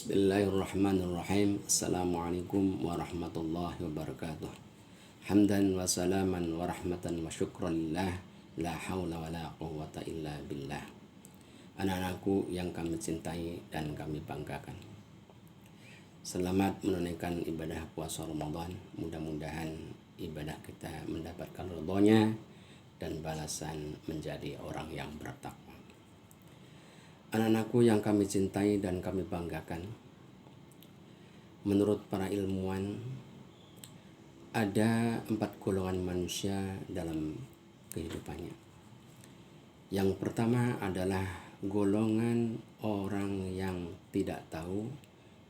Bismillahirrahmanirrahim. Assalamualaikum warahmatullahi wabarakatuh. Hamdan wa salaman wa rahmatan wa syukran lillah. La hawla wa la quwwata illa billah. Anak-anakku yang kami cintai dan kami banggakan, selamat menunaikan ibadah puasa Ramadan. Mudah-mudahan ibadah kita mendapatkan ridhonya dan balasan menjadi orang yang bertakwa. Anak-anakku yang kami cintai dan kami banggakan, menurut para ilmuwan ada 4 golongan manusia dalam kehidupannya. Yang pertama adalah golongan orang yang tidak tahu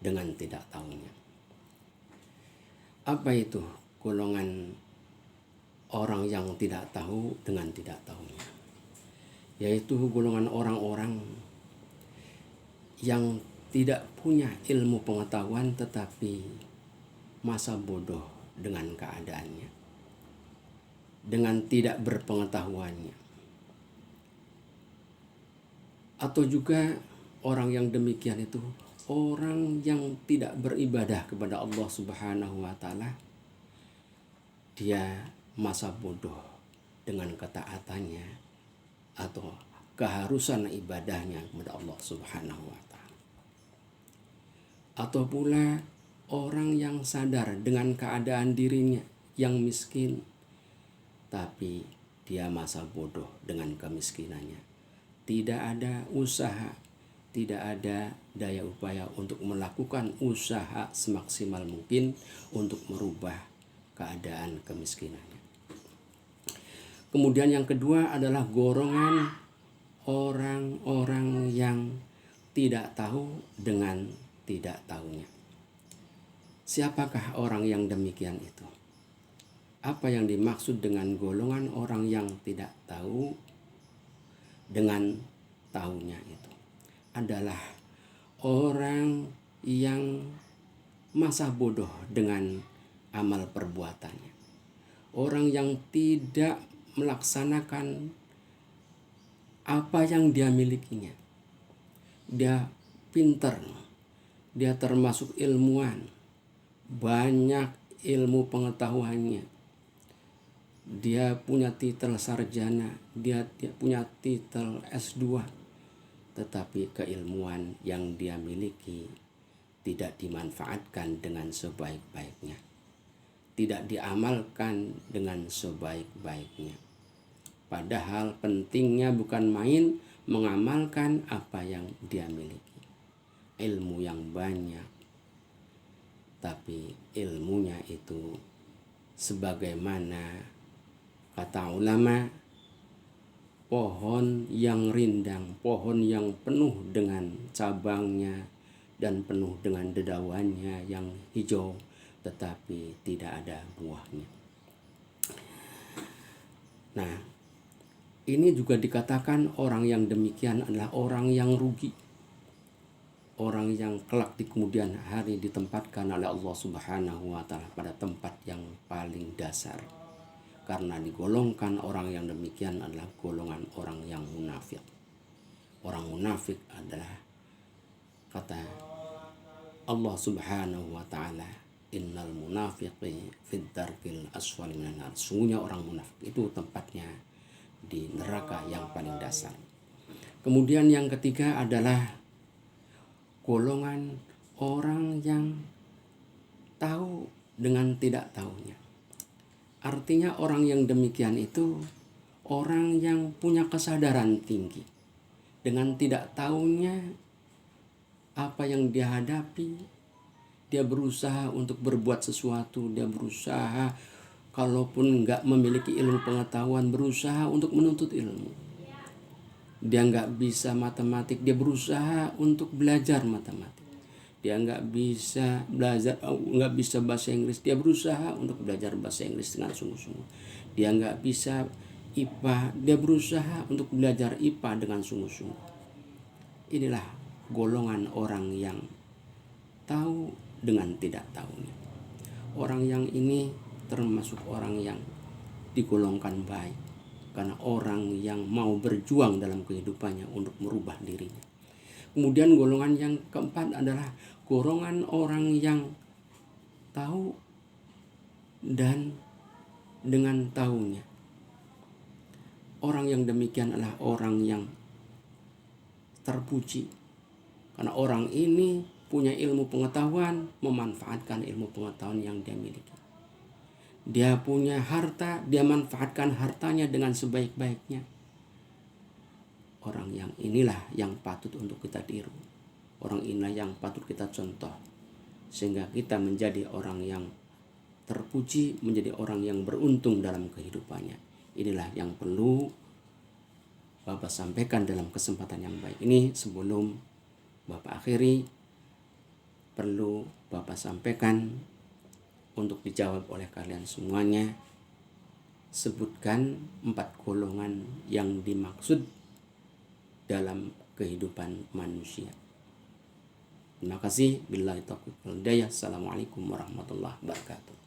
dengan tidak tahunya. Apa itu golongan orang yang tidak tahu dengan tidak tahunya? Yaitu golongan orang-orang yang tidak punya ilmu pengetahuan tetapi masa bodoh dengan keadaannya, dengan tidak berpengetahuannya. Atau juga orang yang demikian itu orang yang tidak beribadah kepada Allah Subhanahu wa taala. Dia masa bodoh dengan ketaatannya atau keharusan ibadahnya kepada Allah Subhanahu wa taala. Atau pula orang yang sadar dengan keadaan dirinya yang miskin, tapi dia masa bodoh dengan kemiskinannya. Tidak ada usaha, tidak ada daya upaya untuk melakukan usaha semaksimal mungkin untuk merubah keadaan kemiskinannya. Kemudian yang kedua adalah golongan orang-orang yang tidak tahu dengan tidak tahunya. Siapakah orang yang demikian itu? Apa yang dimaksud dengan golongan orang yang tidak tahu dengan tahunya itu? Adalah orang yang masa bodoh dengan amal perbuatannya. Orang yang tidak melaksanakan apa yang dia milikinya. Dia pintar, dia termasuk ilmuwan, banyak ilmu pengetahuannya. Dia punya titel sarjana, dia punya titel S2, tetapi keilmuan yang dia miliki tidak dimanfaatkan dengan sebaik-baiknya, tidak diamalkan dengan sebaik-baiknya. Padahal pentingnya bukan main mengamalkan apa yang dia miliki. Ilmu yang banyak, tapi ilmunya itu sebagaimana kata ulama, pohon yang rindang, pohon yang penuh dengan cabangnya dan penuh dengan dedauannya yang hijau, tetapi tidak ada buahnya. Nah, ini juga dikatakan orang yang demikian adalah orang yang rugi. Orang yang kelak di kemudian hari ditempatkan oleh Allah Subhanahu wa taala pada tempat yang paling dasar. Karena digolongkan orang yang demikian adalah golongan orang yang munafik. Orang munafik adalah kata Allah Subhanahu wa taala, innal munafiqi fid darkil asfali minan nar. Sungguhnya orang munafik itu tempatnya di neraka yang paling dasar. Kemudian yang ketiga adalah golongan orang yang tahu dengan tidak tahunya. Artinya orang yang demikian itu orang yang punya kesadaran tinggi. Dengan tidak tahunya apa yang dia hadapi, dia berusaha untuk berbuat sesuatu, dia berusaha kalaupun nggak memiliki ilmu pengetahuan, berusaha untuk menuntut ilmu. Dia nggak bisa matematik, dia berusaha untuk belajar matematik. Dia nggak bisa bahasa Inggris, dia berusaha untuk belajar bahasa Inggris dengan sungguh-sungguh. Dia nggak bisa IPA, dia berusaha untuk belajar IPA dengan sungguh-sungguh. Inilah golongan orang yang tahu dengan tidak tahunya. Orang yang ini termasuk orang yang digolongkan baik, karena orang yang mau berjuang dalam kehidupannya untuk merubah dirinya. Kemudian golongan yang keempat adalah golongan orang yang tahu dan dengan tahunya. Orang yang demikian adalah orang yang terpuji. Karena orang ini punya ilmu pengetahuan, memanfaatkan ilmu pengetahuan yang dia miliki. Dia punya harta, dia manfaatkan hartanya dengan sebaik-baiknya. Orang yang inilah yang patut untuk kita tiru. Orang inilah yang patut kita contoh. Sehingga kita menjadi orang yang terpuji, menjadi orang yang beruntung dalam kehidupannya. Inilah yang perlu Bapak sampaikan dalam kesempatan yang baik ini. Sebelum Bapak akhiri, perlu Bapak sampaikan untuk dijawab oleh kalian semuanya. Sebutkan 4 golongan yang dimaksud dalam kehidupan manusia. Terima kasih. Billahi taufiq wal hidayah. Assalamualaikum warahmatullahi wabarakatuh.